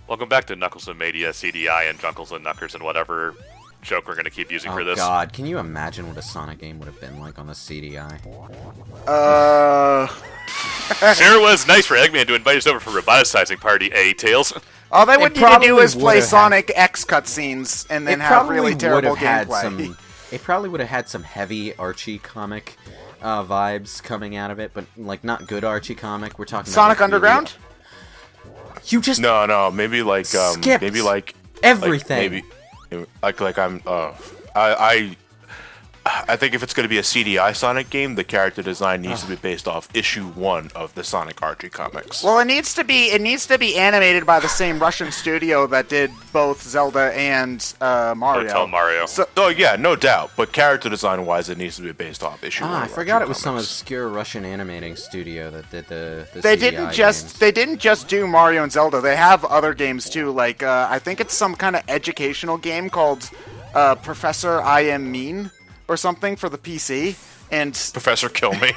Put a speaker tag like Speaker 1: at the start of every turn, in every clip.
Speaker 1: Welcome back to Knuckles Mania, CDI, and Junkles and Knuckers, and whatever joke we're going to keep using for this.
Speaker 2: Oh god, can you imagine what a Sonic game would have been like on the CDI?
Speaker 1: Sure was nice for Eggman to invite us over for a roboticizing party, Tails?
Speaker 3: All they would need to do is play
Speaker 2: would've
Speaker 3: Sonic X cutscenes and then have really terrible gameplay.
Speaker 2: It probably would have had some heavy Archie comic vibes coming out of it, but like not good Archie comic. We're talking
Speaker 3: Sonic
Speaker 2: about, like,
Speaker 3: Underground?
Speaker 2: You just
Speaker 4: No, maybe like
Speaker 2: skipped
Speaker 4: maybe like
Speaker 2: everything.
Speaker 4: I think if it's going to be a CDI Sonic game, the character design needs to be based off issue 1 of the Sonic Archie comics.
Speaker 3: Well, it needs to be animated by the same Russian studio that did both Zelda and Mario.
Speaker 1: Hotel Mario.
Speaker 3: So,
Speaker 4: Oh yeah, no doubt. But character design wise, it needs to be based off issue 1.
Speaker 2: I
Speaker 4: of
Speaker 2: forgot
Speaker 4: Archie
Speaker 2: it was some
Speaker 4: comics.
Speaker 2: obscure Russian animating studio that did the
Speaker 3: they
Speaker 2: CDI
Speaker 3: didn't just do Mario and Zelda. They have other games too. Like I think it's some kind of educational game called Professor I Am Mean or something for the PC. And
Speaker 4: Professor Kill Me.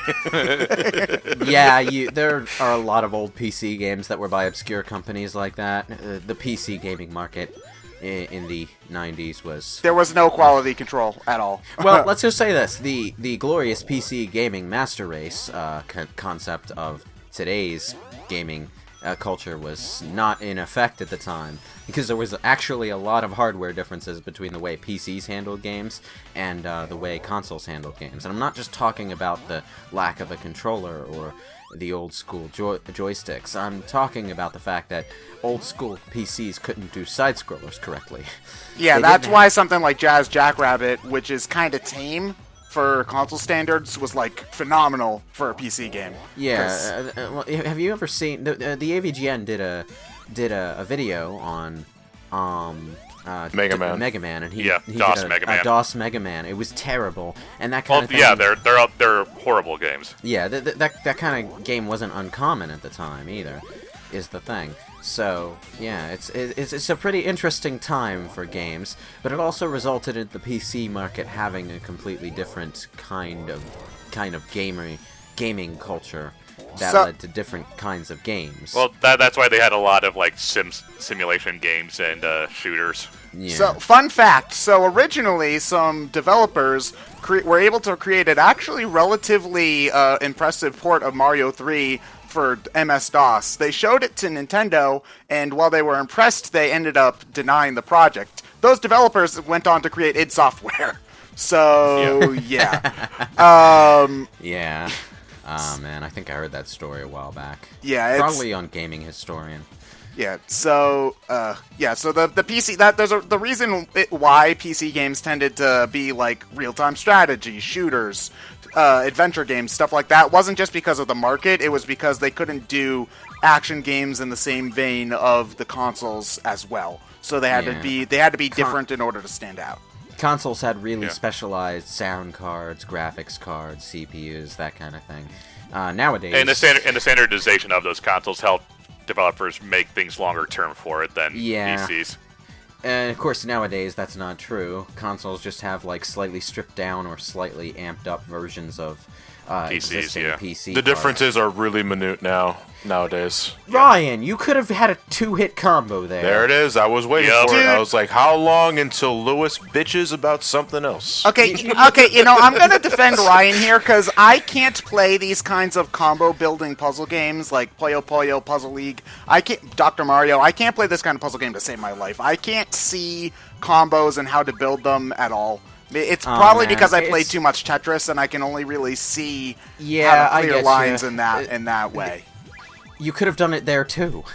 Speaker 2: Yeah, there are a lot of old PC games that were by obscure companies like that. The PC gaming market in the 90s was...
Speaker 3: There was no quality control at all.
Speaker 2: Well, let's just say this. The glorious PC gaming master race concept of today's gaming culture was not in effect at the time, because there was actually a lot of hardware differences between the way PCs handled games and the way consoles handled games. And I'm not just talking about the lack of a controller or the old school joysticks. I'm talking about the fact that old school PCs couldn't do side-scrollers correctly.
Speaker 3: Yeah, that's why something like Jazz Jackrabbit, which is kind of tame for console standards, was like phenomenal for a PC game.
Speaker 2: Yeah, well, have you ever seen the AVGN did a video on
Speaker 4: Mega Man.
Speaker 2: Mega Man, and he
Speaker 1: DOS
Speaker 2: did
Speaker 1: Mega Man.
Speaker 2: a DOS Mega Man. It was terrible, and that kind of thing.
Speaker 1: Yeah, they're horrible games.
Speaker 2: Yeah, that kind of game wasn't uncommon at the time either, is the thing. So yeah, it's a pretty interesting time for games, but it also resulted in the PC market having a completely different kind of gaming culture that led to different kinds of games.
Speaker 1: Well, that's why they had a lot of like simulation games and shooters.
Speaker 2: Yeah.
Speaker 3: So, fun fact. So, originally, some developers were able to create an actually relatively impressive port of Mario 3 for MS-DOS. They showed it to Nintendo, and while they were impressed, they ended up denying the project. Those developers went on to create id Software. So, yeah.
Speaker 2: Yeah. Oh, man, I think I heard that story a while back.
Speaker 3: Yeah, it's...
Speaker 2: Probably on Gaming Historian.
Speaker 3: Yeah, so the PC, the reason why PC games tended to be like real-time strategy, shooters, adventure games, stuff like that, wasn't just because of the market. It was because they couldn't do action games in the same vein of the consoles as well. So they had to be different in order to stand out.
Speaker 2: Consoles had really specialized sound cards, graphics cards, CPUs, that kind of thing. Nowadays,
Speaker 1: And the standardization of those consoles helped developers make things longer term for it than PCs.
Speaker 2: And of course, nowadays that's not true. Consoles just have like slightly stripped down or slightly amped up versions of existing PC.
Speaker 4: The differences are really minute nowadays.
Speaker 2: Ryan, you could have had a 2-hit combo there.
Speaker 4: There it is. I was waiting for
Speaker 3: Dude.
Speaker 4: it. I was like, how long until Lewis bitches about something else?
Speaker 3: Okay, I'm gonna defend Ryan here, because I can't play these kinds of combo-building puzzle games, like Puyo Puyo, Puzzle League, Dr. Mario. I can't play this kind of puzzle game to save my life. I can't see combos and how to build them at all. It's probably because I played too much Tetris, and I can only really see how to clear lines in that way.
Speaker 2: You could have done it there too.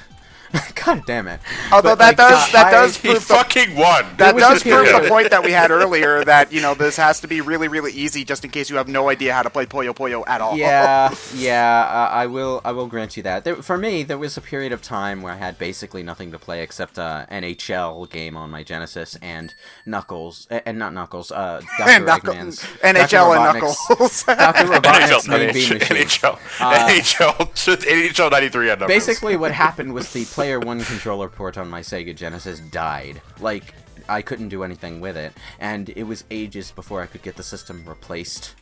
Speaker 2: God damn it!
Speaker 3: Although that does prove
Speaker 4: fucking won.
Speaker 3: That does prove the point that we had earlier, that this has to be really, really easy, just in case you have no idea how to play Puyo Puyo at all.
Speaker 2: I will grant you that. For me, there was a period of time where I had basically nothing to play except NHL game on my Genesis and Knuckles, and not Knuckles, Dr. Eggman's
Speaker 3: NHL and Knuckles.
Speaker 2: Dr. Robotnik's Main Beam Machine.
Speaker 4: NHL 93 had numbers.
Speaker 2: Basically, what happened was the Player 1 controller port on my Sega Genesis died. Like, I couldn't do anything with it, and it was ages before I could get the system replaced.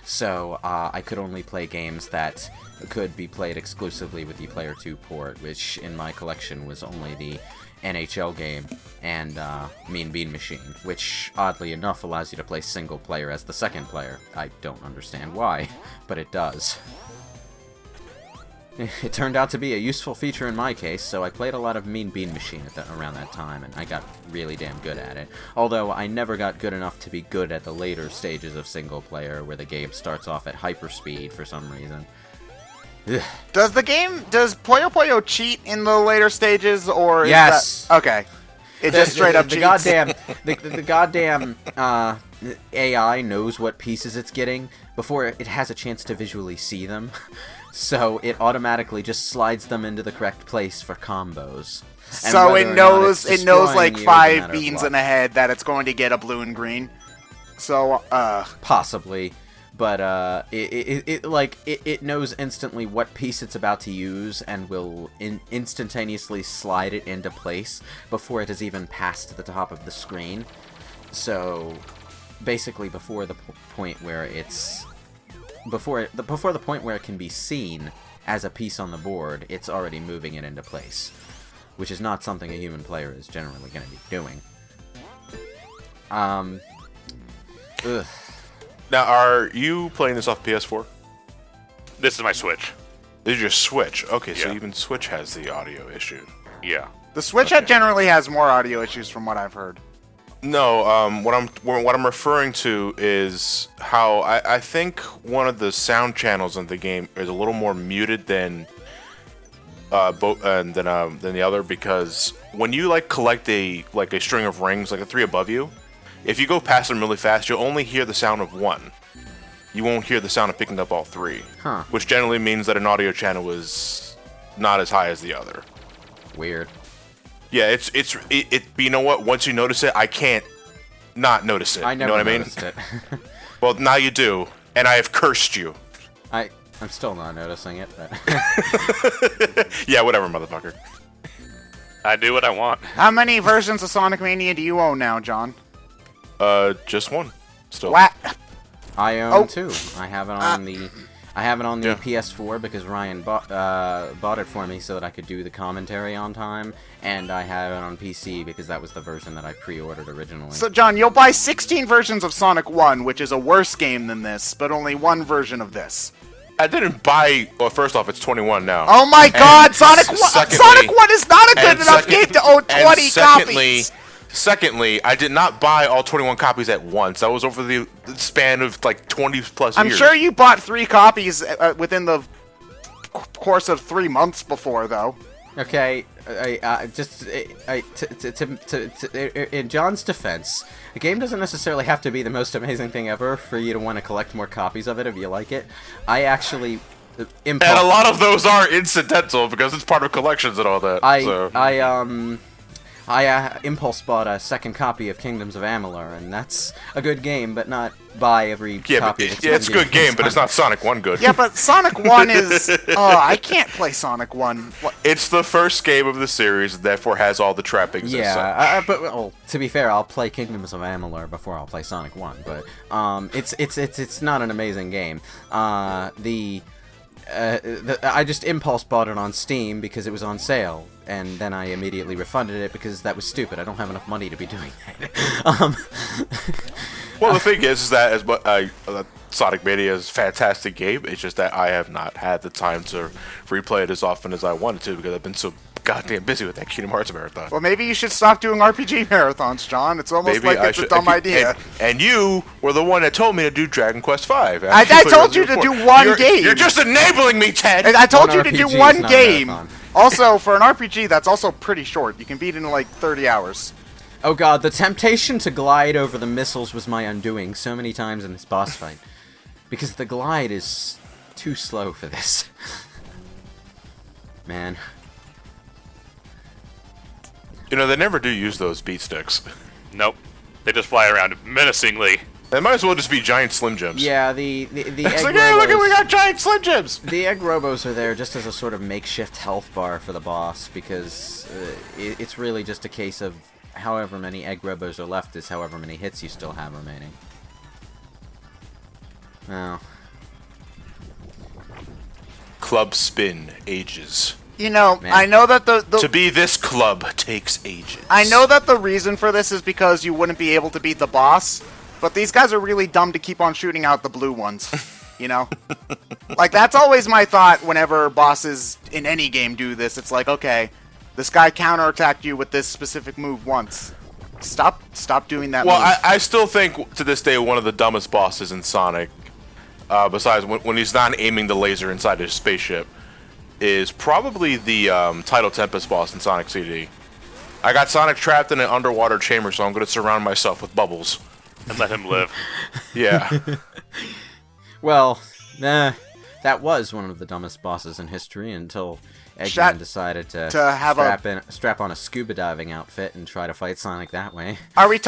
Speaker 2: So I could only play games that could be played exclusively with the Player 2 port, which in my collection was only the NHL game and Mean Bean Machine, which oddly enough allows you to play single player as the second player. I don't understand why, but it does. It turned out to be a useful feature in my case, so I played a lot of Mean Bean Machine around that time, and I got really damn good at it. Although I never got good enough to be good at the later stages of single player, where the game starts off at hyperspeed for some reason. Ugh.
Speaker 3: Does Puyo Puyo cheat in the later stages, or
Speaker 2: Yes.
Speaker 3: Is that... Okay. It just straight up
Speaker 2: the
Speaker 3: cheats.
Speaker 2: the goddamn AI knows what pieces it's getting before it has a chance to visually see them, so it automatically just slides them into the correct place for combos. And
Speaker 3: So
Speaker 2: whether
Speaker 3: it
Speaker 2: or not
Speaker 3: knows
Speaker 2: it's
Speaker 3: it knows
Speaker 2: destroying
Speaker 3: like
Speaker 2: you is a
Speaker 3: 5
Speaker 2: matter of
Speaker 3: beans
Speaker 2: luck.
Speaker 3: in a head that it's going to get a blue and green. So
Speaker 2: Possibly, but it knows instantly what piece it's about to use and will instantaneously slide it into place before it has even passed the top of the screen. So basically, before the point where it's before the point where it can be seen as a piece on the board, it's already moving it into place, which is not something a human player is generally going to be doing. Ugh.
Speaker 4: Now, are you playing this off PS4?
Speaker 1: This is my Switch.
Speaker 4: This is your Switch. Okay, so
Speaker 1: Yeah.
Speaker 4: even Switch has the audio issue.
Speaker 1: Yeah.
Speaker 3: the Switch
Speaker 4: Okay.
Speaker 3: generally has more audio issues from what I've heard.
Speaker 4: No, what I'm referring to is how I think one of the sound channels in the game is a little more muted than than the other, because when you like collect a string of rings, like a 3 above you, if you go past them really fast, you'll only hear the sound of one. You won't hear the sound of picking up all 3,
Speaker 2: Huh.
Speaker 4: which generally means that an audio channel is not as high as the other.
Speaker 2: Weird.
Speaker 4: Yeah, it. But you know what? Once you notice it, I can't not notice it.
Speaker 2: I
Speaker 4: You
Speaker 2: never
Speaker 4: know what I mean?
Speaker 2: noticed it.
Speaker 4: Well, now you do, and I have cursed you.
Speaker 2: I'm still not noticing it, but
Speaker 4: Yeah, whatever, motherfucker.
Speaker 1: I do what I want.
Speaker 3: How many versions of Sonic Mania do you own now, John?
Speaker 4: Just one. Still.
Speaker 2: I own
Speaker 3: Oh.
Speaker 2: 2. I have it on the
Speaker 4: Yeah.
Speaker 2: PS4 because Ryan bought it for me so that I could do the commentary on time, and I have it on PC because that was the version that I pre-ordered originally.
Speaker 3: So, John, you'll buy 16 versions of Sonic 1, which is a worse game than this, but only one version of this.
Speaker 4: I didn't buy. Well, first off, it's 21 now.
Speaker 3: Oh my God, Sonic 1!
Speaker 4: secondly-
Speaker 3: Sonic 1 is not a good
Speaker 4: and
Speaker 3: enough
Speaker 4: second-
Speaker 3: game to own 20 copies!
Speaker 4: Secondly, I did not buy all 21 copies at once. That was over the span of like 20 plus
Speaker 3: I'm
Speaker 4: years.
Speaker 3: sure you bought 3 copies within the course of 3 months before, though.
Speaker 2: Okay, in John's defense, a game doesn't necessarily have to be the most amazing thing ever for you to want to collect more copies of it if you like it. I actually
Speaker 4: And a lot of those are incidental because it's part of collections and all that.
Speaker 2: I impulse bought a second copy of Kingdoms of Amalur, and that's a good game, but not buy every
Speaker 4: Yeah,
Speaker 2: copy.
Speaker 4: but, it's a good game, but it's not Sonic 1 good.
Speaker 3: Yeah, but Sonic 1 is... Oh, I can't play Sonic 1. What?
Speaker 4: It's the first game of the series, and therefore has all the trappings. as such.
Speaker 2: Yeah, but well, to be fair, I'll play Kingdoms of Amalur before I'll play Sonic 1, but it's not an amazing game. I just impulse bought it on Steam because it was on sale, and then I immediately refunded it because that was stupid. I don't have enough money to be doing that.
Speaker 4: Well, the thing is that Sonic Mania is a fantastic game. It's just that I have not had the time to replay it as often as I wanted to because I've been so goddamn busy with that Kingdom Hearts marathon.
Speaker 3: Well, maybe you should stop doing RPG marathons, John. It's almost
Speaker 4: Maybe
Speaker 3: like it's a dumb idea.
Speaker 4: And you were the one that told me to do Dragon Quest V.
Speaker 3: I told you to do one game.
Speaker 4: You're just enabling me, Ted.
Speaker 3: And I told
Speaker 2: One
Speaker 3: you to do
Speaker 2: RPG is
Speaker 3: one
Speaker 2: not a
Speaker 3: game.
Speaker 2: marathon.
Speaker 3: Also, for an RPG, that's also pretty short. You can beat it in like 30 hours.
Speaker 2: Oh god, the temptation to glide over the missiles was my undoing so many times in this boss fight. Because the glide is too slow for this. Man.
Speaker 4: You know, they never do use those beat sticks.
Speaker 1: Nope. They just fly around menacingly.
Speaker 4: They might as well just be giant Slim Jims.
Speaker 2: Yeah, the
Speaker 4: It's
Speaker 2: egg
Speaker 4: like, hey, look, we
Speaker 2: robos,
Speaker 4: got giant Slim Jims!
Speaker 2: the egg robos are there just as a sort of makeshift health bar for the boss, because it's really just a case of however many egg robos are left is however many hits you still have remaining. Well,
Speaker 4: Club spin ages.
Speaker 3: You know,
Speaker 2: Man.
Speaker 3: I know that the
Speaker 4: To be this club takes ages.
Speaker 3: I know that the reason for this is because you wouldn't be able to beat the boss, but these guys are really dumb to keep on shooting out the blue ones. You know? Like, that's always my thought whenever bosses in any game do this. It's like, okay, this guy counterattacked you with this specific move once. Stop doing that
Speaker 4: Well,
Speaker 3: move.
Speaker 4: I still think to this day one of the dumbest bosses in Sonic, besides when he's not aiming the laser inside his spaceship, is probably the Tidal Tempest boss in Sonic CD. I got Sonic trapped in an underwater chamber, so I'm going to surround myself with bubbles.
Speaker 1: And let him live.
Speaker 4: Yeah.
Speaker 2: well, that was one of the dumbest bosses in history until Eggman decided to
Speaker 3: have
Speaker 2: strap on a scuba diving outfit and try to fight Sonic that way.
Speaker 3: Are we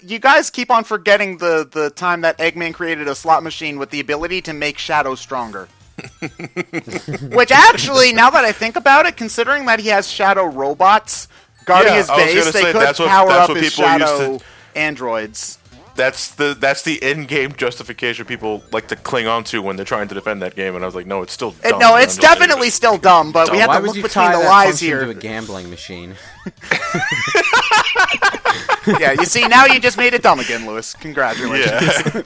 Speaker 3: you guys keep on forgetting the time that Eggman created a slot machine with the ability to make Shadow stronger. Which actually, now that I think about it, considering that he has Shadow robots guarding his base, they could power up his Shadow androids.
Speaker 4: That's the in-game justification people like to cling on to when they're trying to defend that game, and I was like, no, it's still dumb.
Speaker 3: No, it's definitely still dumb, but we have
Speaker 2: Why
Speaker 3: to
Speaker 2: would
Speaker 3: look
Speaker 2: you
Speaker 3: between
Speaker 2: tie
Speaker 3: the
Speaker 2: that
Speaker 3: lies
Speaker 2: function
Speaker 3: here.
Speaker 2: to a gambling machine?
Speaker 3: Yeah, you see, now you just made it dumb again, Lewis. Congratulations.
Speaker 4: Yeah.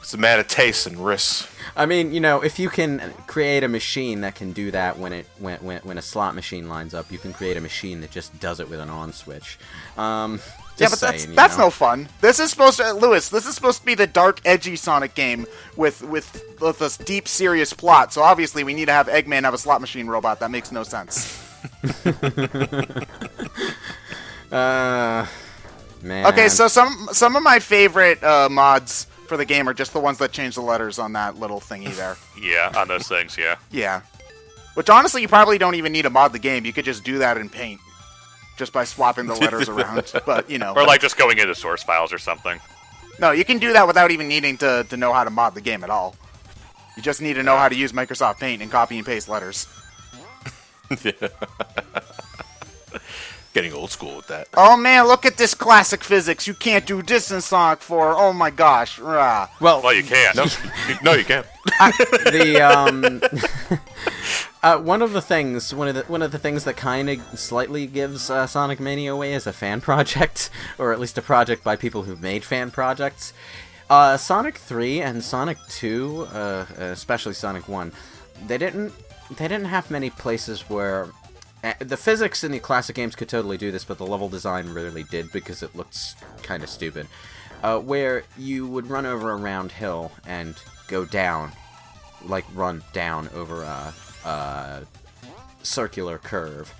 Speaker 4: It's a matter of taste and risks.
Speaker 2: I mean, you know, if you can create a machine that can do that when a slot machine lines up, you can create a machine that just does it with an on switch.
Speaker 3: Yeah, but that's no fun. This is supposed to, Lewis. This is supposed to be the dark, edgy Sonic game with this deep, serious plot. So obviously, we need to have Eggman have a slot machine robot. That makes no sense.
Speaker 2: Man.
Speaker 3: Okay, so some of my favorite mods for the game are just the ones that change the letters on that little thingy there.
Speaker 1: Yeah, on those things, yeah.
Speaker 3: Yeah. Which honestly, you probably don't even need to mod the game. You could just do that in Paint. Just by swapping the letters around. But, you know.
Speaker 1: Or like just going into source files or something.
Speaker 3: No, you can do that without even needing to know how to mod the game at all. You just need to know how to use Microsoft Paint and copy and paste letters.
Speaker 4: Getting old school with that.
Speaker 3: Oh man, look at this classic physics. You can't do this in Sonic 4. Oh my gosh. Rah.
Speaker 1: Well, you can't.
Speaker 4: No, you can't.
Speaker 2: One of the things that kind of slightly gives Sonic Mania away is a fan project, or at least a project by people who've made fan projects. Sonic 3 and Sonic 2, especially Sonic 1, they didn't have many places where the physics in the classic games could totally do this, but the level design rarely did because it looked kind of stupid. Where you would run over a round hill and go down, like run down over a circular curve.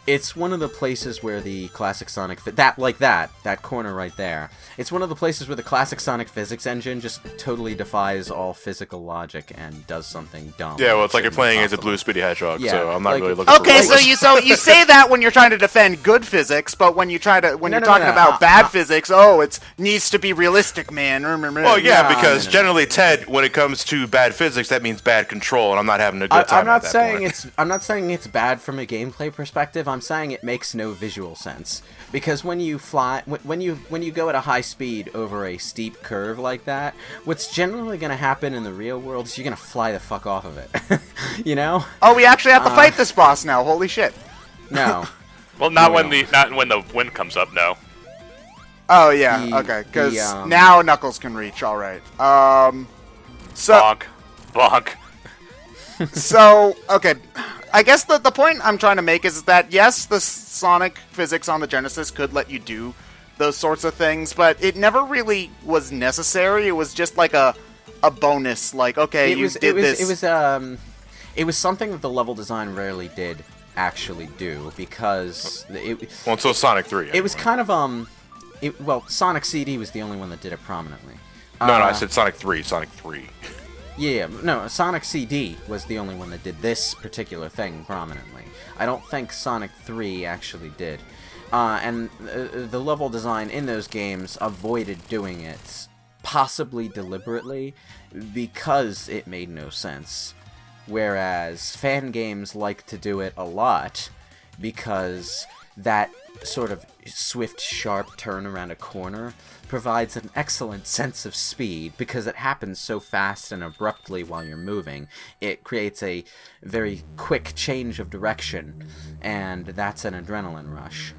Speaker 2: It's one of the places where the classic Sonic that corner right there. It's one of the places where the classic Sonic physics engine just totally defies all physical logic and does something dumb.
Speaker 4: Yeah, well, it's like you're playing as a blue Speedy Hedgehog,
Speaker 2: Yeah,
Speaker 4: so I'm not
Speaker 2: like-
Speaker 4: really looking
Speaker 3: Okay,
Speaker 4: for
Speaker 3: so you say that when you're trying to defend good physics, but when you're talking about bad physics, it needs to be realistic, man.
Speaker 4: Well, yeah,
Speaker 2: No,
Speaker 4: because
Speaker 2: no.
Speaker 4: generally, Ted, when it comes to bad physics, that means bad control, and I'm not having a good time.
Speaker 2: I'm not
Speaker 4: at that
Speaker 2: saying
Speaker 4: point.
Speaker 2: I'm not saying it's bad from a gameplay perspective. I'm saying it makes no visual sense because when you fly, when you go at a high speed over a steep curve like that, what's generally going to happen in the real world is you're going to fly the fuck off of it. You know?
Speaker 3: Oh, we actually have to fight this boss now. Holy shit.
Speaker 2: No.
Speaker 1: Well, not when the wind comes up, no.
Speaker 3: Oh yeah,
Speaker 2: The-
Speaker 3: okay, because
Speaker 2: the,
Speaker 3: now Knuckles can reach. All right. So
Speaker 1: Bonk. Bonk.
Speaker 3: so okay, I guess the point I'm trying to make is that yes, the Sonic physics on the Genesis could let you do those sorts of things, but it never really was necessary. It was just like a bonus. Like okay,
Speaker 2: It was something that the level design rarely did actually do because
Speaker 4: Well, until Sonic 3.
Speaker 2: it was kind of Sonic CD was the only one that did it prominently.
Speaker 4: No, I said Sonic 3. Sonic 3.
Speaker 2: Yeah, no, Sonic CD was the only one that did this particular thing prominently. I don't think Sonic 3 actually did. And the level design in those games avoided doing it, possibly deliberately, because it made no sense. Whereas fan games like to do it a lot, because that sort of swift, sharp turn around a corner provides an excellent sense of speed because it happens so fast and abruptly while you're moving. It creates a very quick change of direction, and that's an adrenaline rush.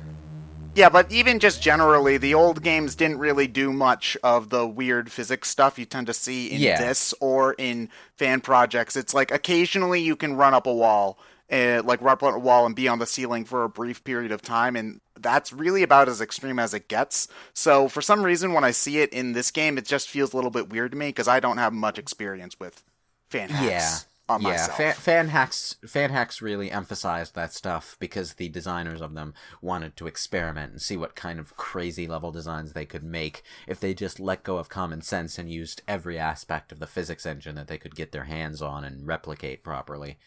Speaker 3: Yeah, but even just generally, the old games didn't really do much of the weird physics stuff you tend to see in this or in fan projects. It's like occasionally you can run up a wall, run up a wall and be on the ceiling for a brief period of time, and that's really about as extreme as it gets. So for some reason, when I see it in this game, it just feels a little bit weird to me because I don't have much experience with fan hacks. Myself.
Speaker 2: Fan hacks really emphasized that stuff because the designers of them wanted to experiment and see what kind of crazy level designs they could make if they just let go of common sense and used every aspect of the physics engine that they could get their hands on and replicate properly.